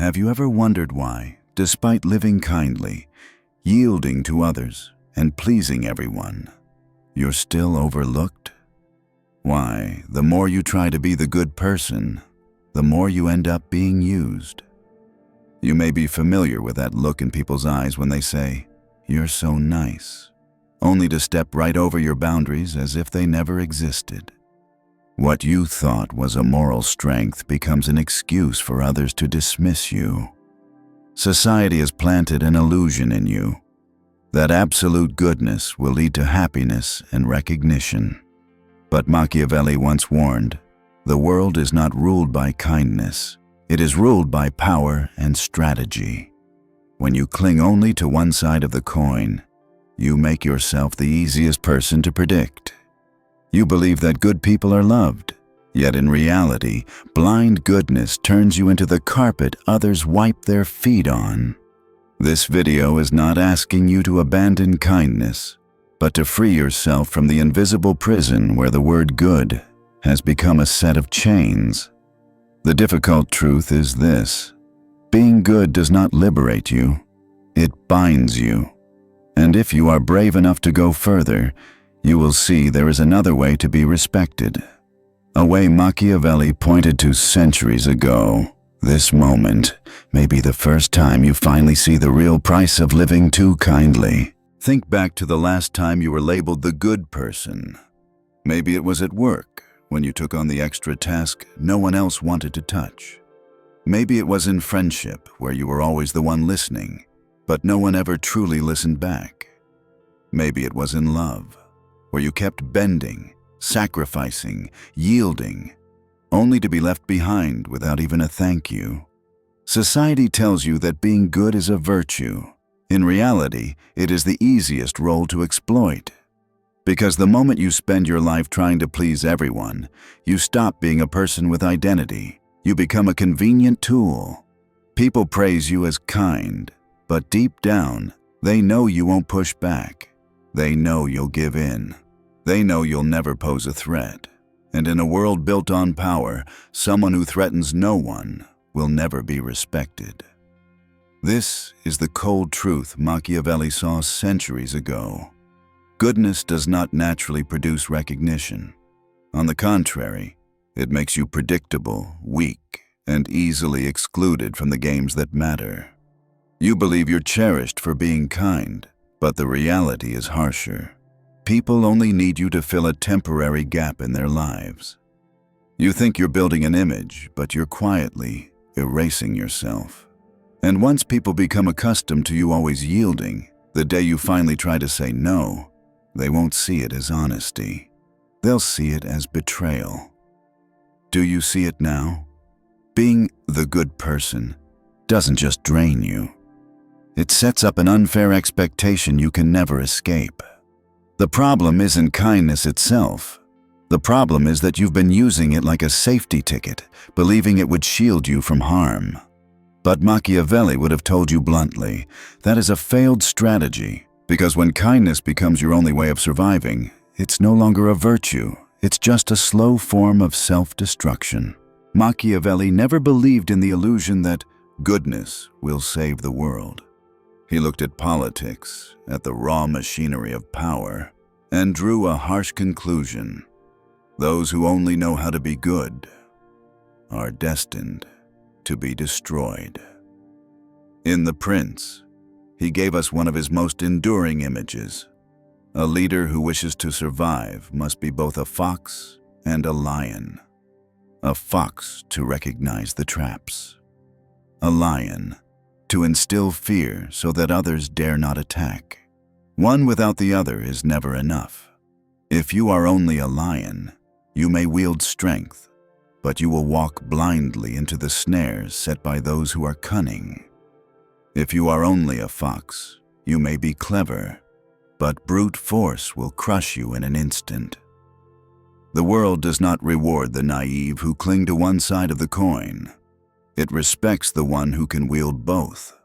have you ever wondered why, despite living kindly, yielding to others, and pleasing everyone, you're still overlooked? Why, the more you try to be the good person, the more you end up being used. You may be familiar with that look in people's eyes when they say, "You're so nice," only to step right over your boundaries as if they never existed. What you thought was a moral strength becomes an excuse for others to dismiss you. Society has planted an illusion in you that absolute goodness will lead to happiness and recognition. But Machiavelli once warned, the world is not ruled by kindness. It is ruled by power and strategy. When you cling only to one side of the coin, you make yourself the easiest person to predict. You believe that good people are loved, yet in reality, blind goodness turns you into the carpet others wipe their feet on. This video is not asking you to abandon kindness, but to free yourself from the invisible prison where the word good has become a set of chains. The difficult truth is this: being good does not liberate you, it binds you. And if you are brave enough to go further, you will see there is another way to be respected. A way Machiavelli pointed to centuries ago. This moment may be the first time you finally see the real price of living too kindly. Think back to the last time you were labeled the good person. Maybe it was at work, when you took on the extra task no one else wanted to touch. Maybe it was in friendship, where you were always the one listening, but no one ever truly listened back. Maybe it was in love, where you kept bending, sacrificing, yielding, only to be left behind without even a thank you. Society tells you that being good is a virtue. In reality, it is the easiest role to exploit. Because the moment you spend your life trying to please everyone, you stop being a person with identity. You become a convenient tool. People praise you as kind, but deep down, they know you won't push back. They know you'll give in. They know you'll never pose a threat. And in a world built on power, someone who threatens no one will never be respected. This is the cold truth Machiavelli saw centuries ago. Goodness does not naturally produce recognition. On the contrary, it makes you predictable, weak, and easily excluded from the games that matter. You believe you're cherished for being kind, but the reality is harsher. People only need you to fill a temporary gap in their lives. You think you're building an image, but you're quietly erasing yourself. And once people become accustomed to you always yielding, the day you finally try to say no, they won't see it as honesty. They'll see it as betrayal. Do you see it now? Being the good person doesn't just drain you. It sets up an unfair expectation you can never escape. The problem isn't kindness itself. The problem is that you've been using it like a safety ticket, believing it would shield you from harm. But Machiavelli would have told you bluntly, that is a failed strategy, because when kindness becomes your only way of surviving, it's no longer a virtue, it's just a slow form of self-destruction. Machiavelli never believed in the illusion that goodness will save the world. He looked at politics, at the raw machinery of power, and drew a harsh conclusion. Those who only know how to be good are destined to be destroyed. In The Prince, he gave us one of his most enduring images. A leader who wishes to survive must be both a fox and a lion. A fox to recognize the traps. A lion to instill fear so that others dare not attack. One without the other is never enough. If you are only a lion, you may wield strength, but you will walk blindly into the snares set by those who are cunning. If you are only a fox, you may be clever, but brute force will crush you in an instant. The world does not reward the naive who cling to one side of the coin. It respects the one who can wield both.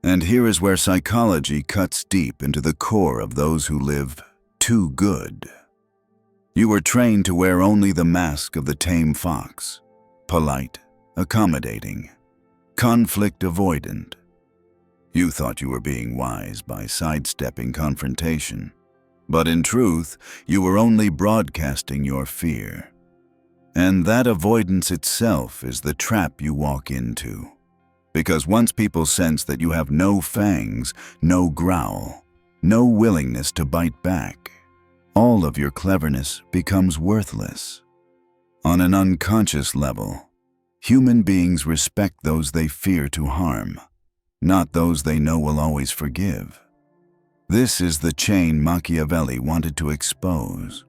And here is where psychology cuts deep into the core of those who live too good. You were trained to wear only the mask of the tame fox, polite, accommodating. conflict avoidant. You thought you were being wise by sidestepping confrontation, but in truth, you were only broadcasting your fear. And that avoidance itself is the trap you walk into. Because once people sense that you have no fangs, no growl, no willingness to bite back, all of your cleverness becomes worthless. On an unconscious level, human beings respect those they fear to harm, not those they know will always forgive. This is the chain Machiavelli wanted to expose.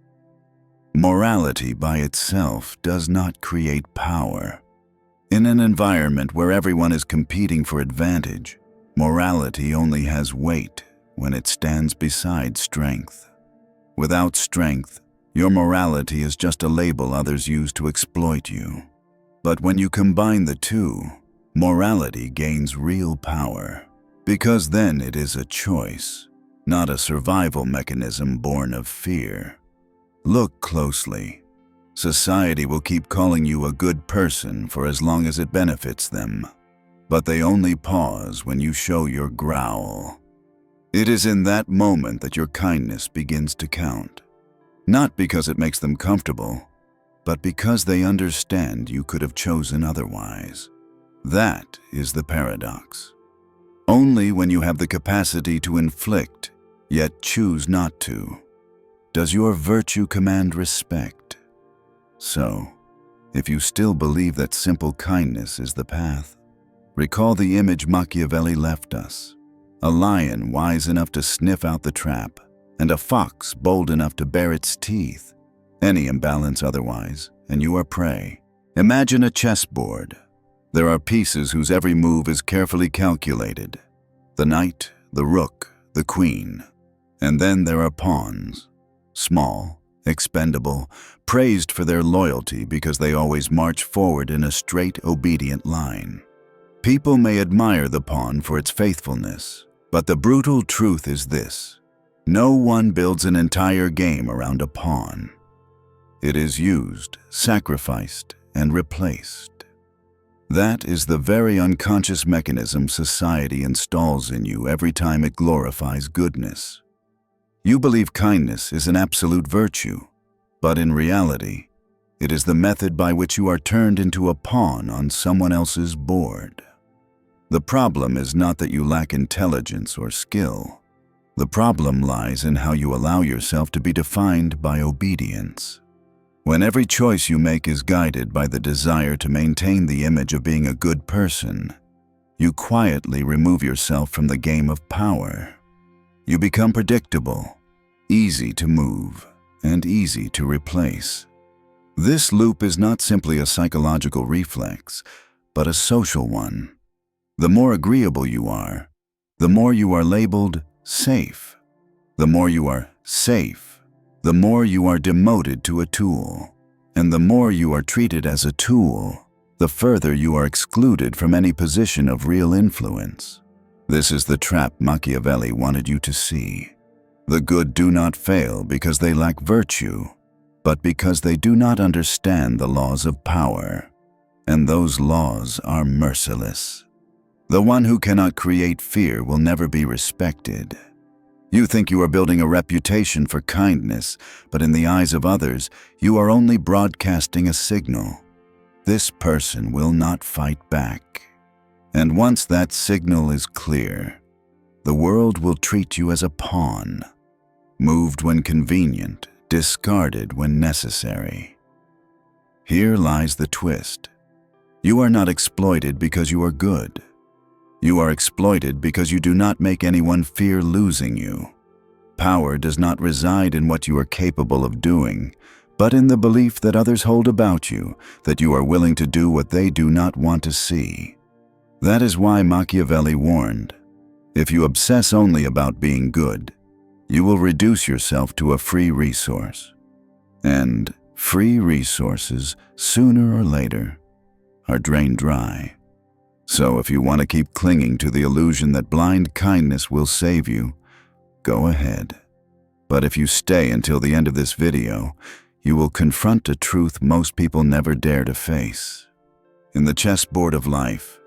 Morality by itself does not create power. In an environment where everyone is competing for advantage, morality only has weight when it stands beside strength. Without strength, your morality is just a label others use to exploit you. But when you combine the two, morality gains real power, because then it is a choice, not a survival mechanism born of fear. Look closely. Society will keep calling you a good person for as long as it benefits them, but they only pause when you show your growl. It is in that moment that your kindness begins to count, not because it makes them comfortable, but because they understand you could have chosen otherwise. That is the paradox. Only when you have the capacity to inflict, yet choose not to, does your virtue command respect. So, if you still believe that simple kindness is the path, recall the image Machiavelli left us. A lion wise enough to sniff out the trap, and a fox bold enough to bare its teeth. Any imbalance otherwise, and you are prey. Imagine a chessboard. There are pieces whose every move is carefully calculated. The knight, the rook, the queen. And then there are pawns. Small, expendable, praised for their loyalty because they always march forward in a straight, obedient line. People may admire the pawn for its faithfulness, but the brutal truth is this: no one builds an entire game around a pawn. It is used, sacrificed, and replaced. That is the very unconscious mechanism society installs in you every time it glorifies goodness. You believe kindness is an absolute virtue, but in reality, it is the method by which you are turned into a pawn on someone else's board. The problem is not that you lack intelligence or skill. The problem lies in how you allow yourself to be defined by obedience. When every choice you make is guided by the desire to maintain the image of being a good person, you quietly remove yourself from the game of power. You become predictable, easy to move, and easy to replace. This loop is not simply a psychological reflex, but a social one. The more agreeable you are, the more you are labeled safe. The more you are safe, the more you are demoted to a tool. And the more you are treated as a tool, the further you are excluded from any position of real influence. This is the trap Machiavelli wanted you to see. The good do not fail because they lack virtue, but because they do not understand the laws of power. And those laws are merciless. The one who cannot create fear will never be respected. You think you are building a reputation for kindness, but in the eyes of others, you are only broadcasting a signal. This person will not fight back. And once that signal is clear, the world will treat you as a pawn, moved when convenient, discarded when necessary. Here lies the twist. You are not exploited because you are good. You are exploited because you do not make anyone fear losing you. Power does not reside in what you are capable of doing, but in the belief that others hold about you, that you are willing to do what they do not want to see. That is why Machiavelli warned, if you obsess only about being good, you will reduce yourself to a free resource. And free resources, sooner or later, are drained dry. So if you want to keep clinging to the illusion that blind kindness will save you, go ahead. But if you stay until the end of this video, you will confront a truth most people never dare to face. In the chessboard of life,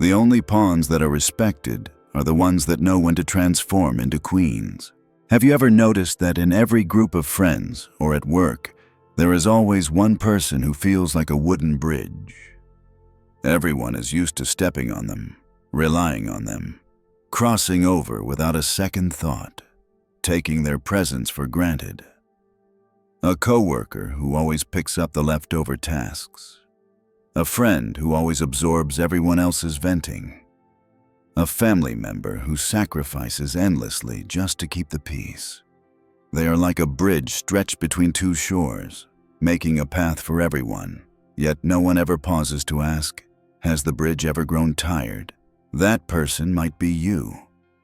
The only pawns that are respected are the ones that know when to transform into queens. Have you ever noticed that in every group of friends or at work, there is always one person who feels like a wooden bridge? Everyone is used to stepping on them, relying on them, crossing over without a second thought, taking their presence for granted. A coworker who always picks up the leftover tasks. A friend who always absorbs everyone else's venting. A family member who sacrifices endlessly just to keep the peace. They are like a bridge stretched between two shores, making a path for everyone, yet no one ever pauses to ask, has the bridge ever grown tired? That person might be you.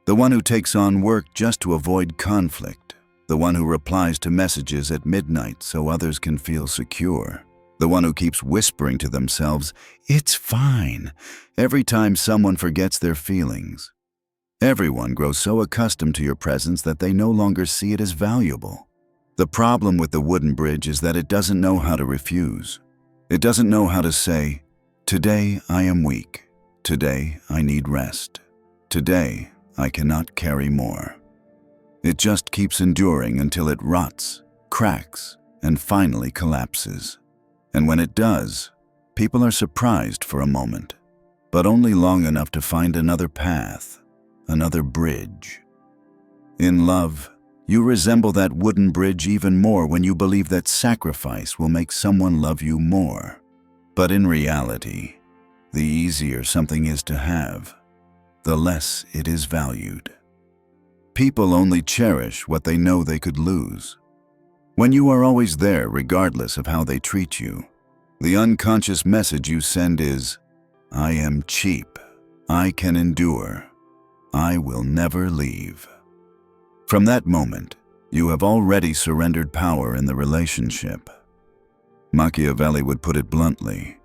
The one who takes on work just to avoid conflict. The one who replies to messages at midnight so others can feel secure. The one who keeps whispering to themselves, "It's fine," every time someone forgets their feelings. Everyone grows so accustomed to your presence that they no longer see it as valuable. The problem with the wooden bridge is that it doesn't know how to refuse. It doesn't know how to say, "Today I am weak. Today I need rest. Today I cannot carry more." It just keeps enduring until it rots, cracks, and finally collapses. And when it does, people are surprised for a moment, but only long enough to find another path, another bridge. In love, you resemble that wooden bridge even more when you believe that sacrifice will make someone love you more. But in reality, the easier something is to have, the less it is valued. People only cherish what they know they could lose. When you are always there regardless of how they treat you, the unconscious message you send is, "I am cheap. I can endure. I will never leave." From that moment, you have already surrendered power in the relationship. Machiavelli would put it bluntly,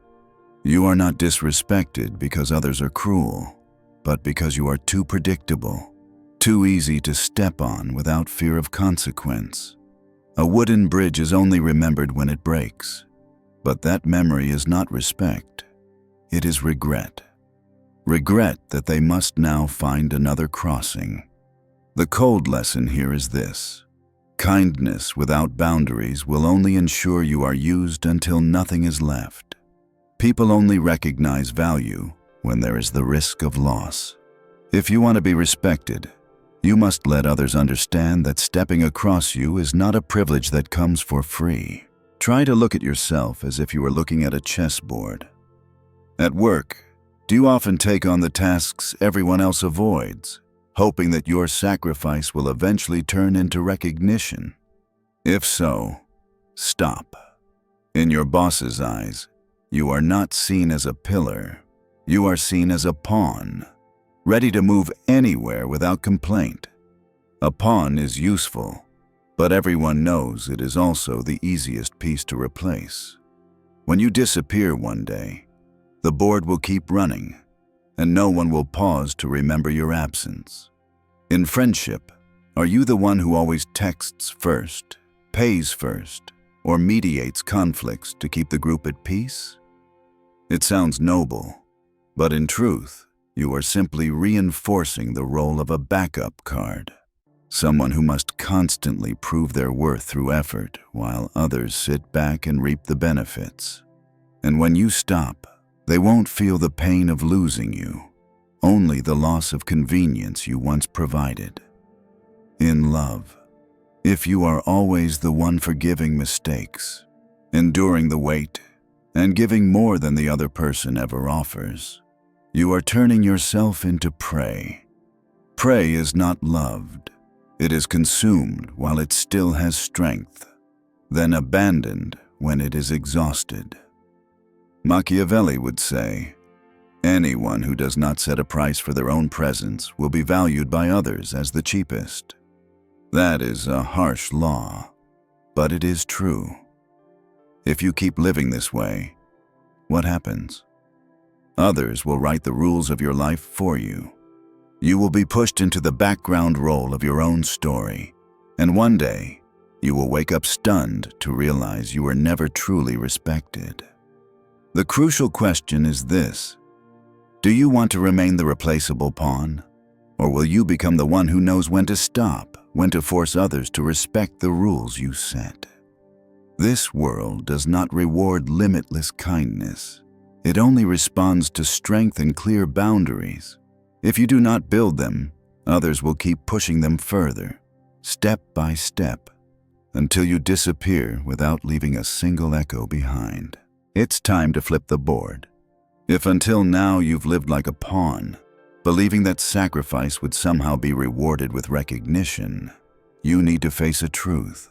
you are not disrespected because others are cruel, but because you are too predictable, too easy to step on without fear of consequence. A wooden bridge is only remembered when it breaks, but that memory is not respect. It is regret. Regret that they must now find another crossing. The cold lesson here is this: kindness without boundaries will only ensure you are used until nothing is left. People only recognize value when there is the risk of loss. If you want to be respected, you must let others understand that stepping across you is not a privilege that comes for free. Try to look at yourself as if you were looking at a chessboard. At work, do you often take on the tasks everyone else avoids, hoping that your sacrifice will eventually turn into recognition? If so, stop. In your boss's eyes, you are not seen as a pillar. You are seen as a pawn, ready to move anywhere without complaint. A pawn is useful, but everyone knows it is also the easiest piece to replace. When you disappear one day, the board will keep running, and no one will pause to remember your absence. In friendship, are you the one who always texts first, pays first, or mediates conflicts to keep the group at peace? It sounds noble, but in truth, you are simply reinforcing the role of a backup card. Someone who must constantly prove their worth through effort while others sit back and reap the benefits. And when you stop, they won't feel the pain of losing you, only the loss of convenience you once provided. In love, if you are always the one forgiving mistakes, enduring the weight, and giving more than the other person ever offers, you are turning yourself into prey. Prey is not loved. It is consumed while it still has strength, then abandoned when it is exhausted. Machiavelli would say, anyone who does not set a price for their own presence will be valued by others as the cheapest. That is a harsh law, but it is true. If you keep living this way, what happens? Others will write the rules of your life for you. You will be pushed into the background role of your own story, and one day, you will wake up stunned to realize you were never truly respected. The crucial question is this: Do you want to remain the replaceable pawn? Or will you become the one who knows when to stop, when to force others to respect the rules you set? This world does not reward limitless kindness. It only responds to strength and clear boundaries. If you do not build them, others will keep pushing them further, step by step, until you disappear without leaving a single echo behind. It's time to flip the board. If until now you've lived like a pawn, believing that sacrifice would somehow be rewarded with recognition, you need to face a truth.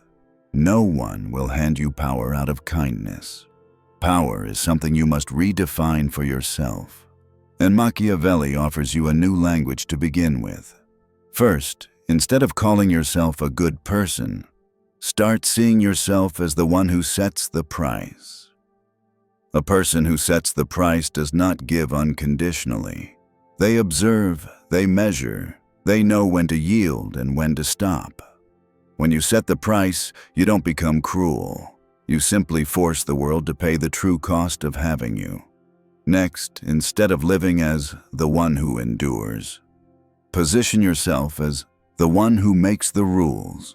No one will hand you power out of kindness. Power is something you must redefine for yourself. And Machiavelli offers you a new language to begin with. First, instead of calling yourself a good person, start seeing yourself as the one who sets the price. A person who sets the price does not give unconditionally. They observe, they measure, they know when to yield and when to stop. When you set the price, you don't become cruel. You simply force the world to pay the true cost of having you. Next, instead of living as the one who endures, position yourself as the one who makes the rules.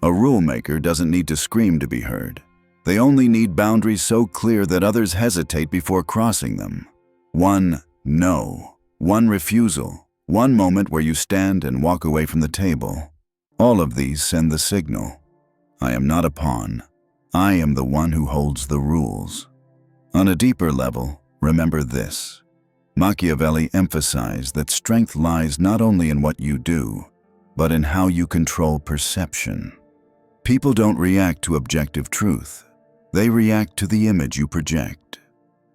A rule maker doesn't need to scream to be heard. They only need boundaries so clear that others hesitate before crossing them. One no, one refusal, one moment where you stand and walk away from the table. All of these send the signal. I am not a pawn. I am the one who holds the rules. On a deeper level, remember this. Machiavelli emphasized that strength lies not only in what you do, but in how you control perception. People don't react to objective truth. They react to the image you project.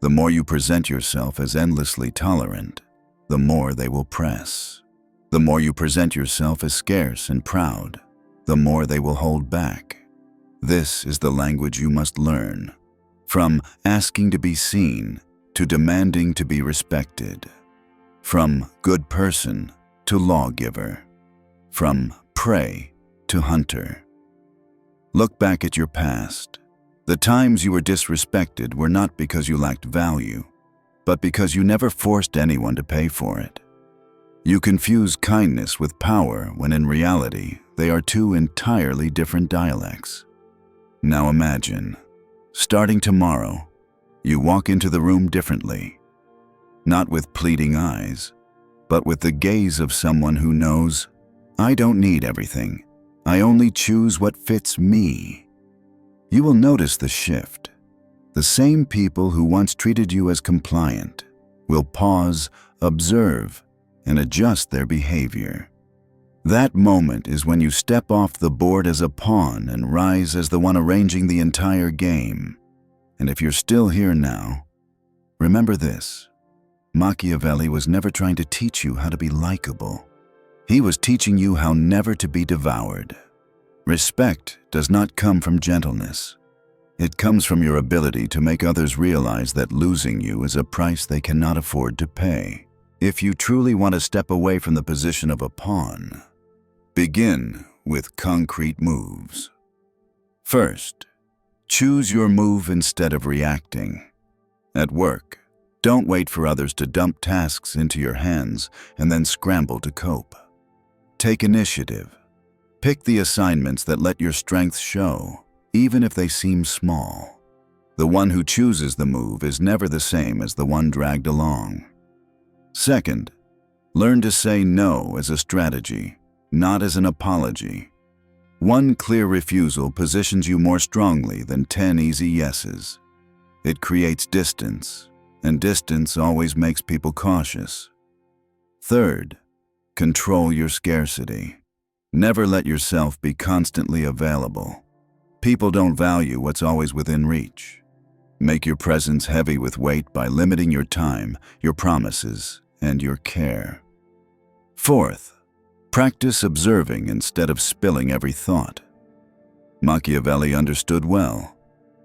The more you present yourself as endlessly tolerant, the more they will press. The more you present yourself as scarce and proud, the more they will hold back. This is the language you must learn. From asking to be seen to demanding to be respected. From good person to lawgiver. From prey to hunter. Look back at your past. The times you were disrespected were not because you lacked value, but because you never forced anyone to pay for it. You confuse kindness with power when in reality they are two entirely different dialects. Now imagine, starting tomorrow, you walk into the room differently, not with pleading eyes, but with the gaze of someone who knows, I don't need everything. I only choose what fits me. You will notice the shift. The same people who once treated you as compliant will pause, observe, and adjust their behavior. That moment is when you step off the board as a pawn and rise as the one arranging the entire game. And if you're still here now, remember this. Machiavelli was never trying to teach you how to be likable. He was teaching you how never to be devoured. Respect does not come from gentleness. It comes from your ability to make others realize that losing you is a price they cannot afford to pay. If you truly want to step away from the position of a pawn, begin with concrete moves. First, choose your move instead of reacting. At work, don't wait for others to dump tasks into your hands and then scramble to cope. Take initiative. Pick the assignments that let your strengths show, even if they seem small. The one who chooses the move is never the same as the one dragged along. Second, learn to say no as a strategy, not as an apology. One clear refusal positions you more strongly than 10 easy yeses. It creates distance, and distance always makes people cautious. Third, control your scarcity. Never let yourself be constantly available. People don't value what's always within reach. Make your presence heavy with weight by limiting your time, your promises, and your care. Fourth, practice observing instead of spilling every thought. Machiavelli understood well.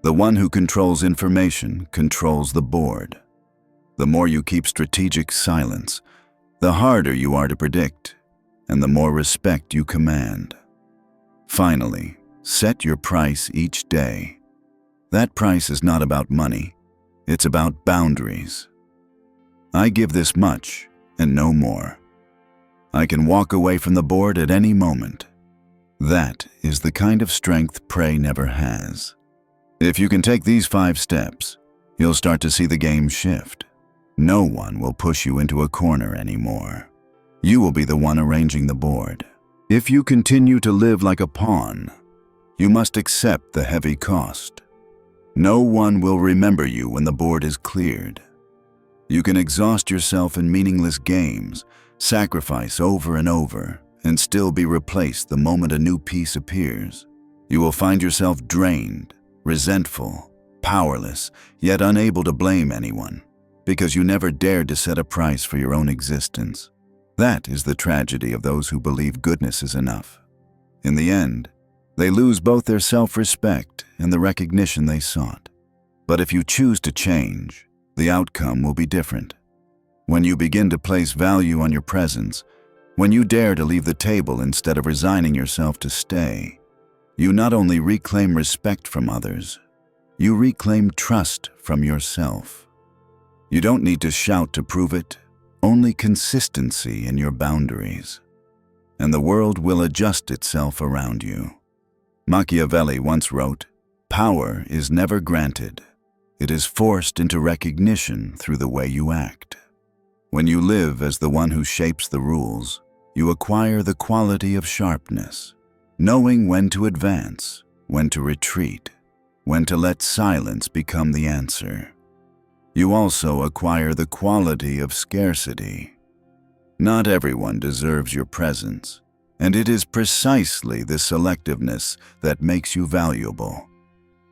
The one who controls information controls the board. The more you keep strategic silence, the harder you are to predict, and the more respect you command. Finally, set your price each day. That price is not about money, it's about boundaries. I give this much and no more. I can walk away from the board at any moment. That is the kind of strength prey never has. If you can take these 5 steps, you'll start to see the game shift. No one will push you into a corner anymore. You will be the one arranging the board. If you continue to live like a pawn, you must accept the heavy cost. No one will remember you when the board is cleared. You can exhaust yourself in meaningless games, sacrifice over and over, and still be replaced the moment a new piece appears. You will find yourself drained, resentful, powerless, yet unable to blame anyone, because you never dared to set a price for your own existence. That is the tragedy of those who believe goodness is enough. In the end, they lose both their self-respect and the recognition they sought. But if you choose to change, the outcome will be different. When you begin to place value on your presence, when you dare to leave the table instead of resigning yourself to stay, you not only reclaim respect from others, you reclaim trust from yourself. You don't need to shout to prove it, only consistency in your boundaries, and the world will adjust itself around you. Machiavelli once wrote, "Power is never granted. It is forced into recognition through the way you act." When you live as the one who shapes the rules, you acquire the quality of sharpness, knowing when to advance, when to retreat, when to let silence become the answer. You also acquire the quality of scarcity. Not everyone deserves your presence, and it is precisely the selectiveness that makes you valuable.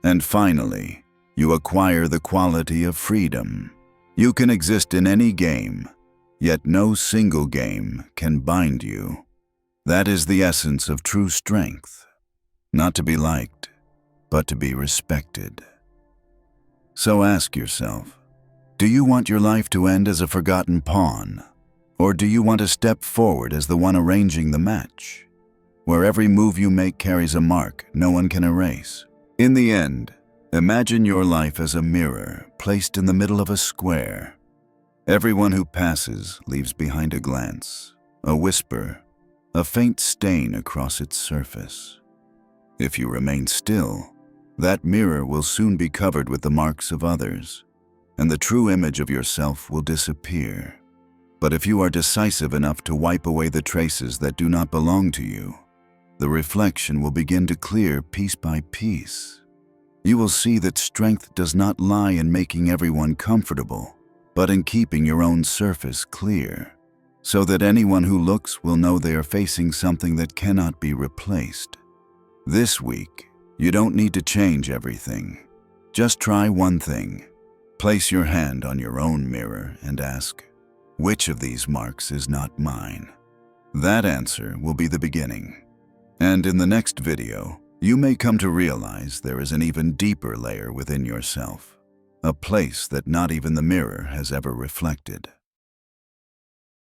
And finally, you acquire the quality of freedom. You can exist in any game, yet no single game can bind you. That is the essence of true strength, not to be liked, but to be respected. So ask yourself, do you want your life to end as a forgotten pawn? Or do you want to step forward as the one arranging the match, where every move you make carries a mark no one can erase? In the end, imagine your life as a mirror placed in the middle of a square. Everyone who passes leaves behind a glance, a whisper, a faint stain across its surface. If you remain still, that mirror will soon be covered with the marks of others, and the true image of yourself will disappear. But if you are decisive enough to wipe away the traces that do not belong to you, the reflection will begin to clear piece by piece. You will see that strength does not lie in making everyone comfortable, but in keeping your own surface clear, so that anyone who looks will know they are facing something that cannot be replaced. This week, you don't need to change everything. Just try one thing. Place your hand on your own mirror and ask, which of these marks is not mine? That answer will be the beginning. And in the next video, you may come to realize there is an even deeper layer within yourself, a place that not even the mirror has ever reflected.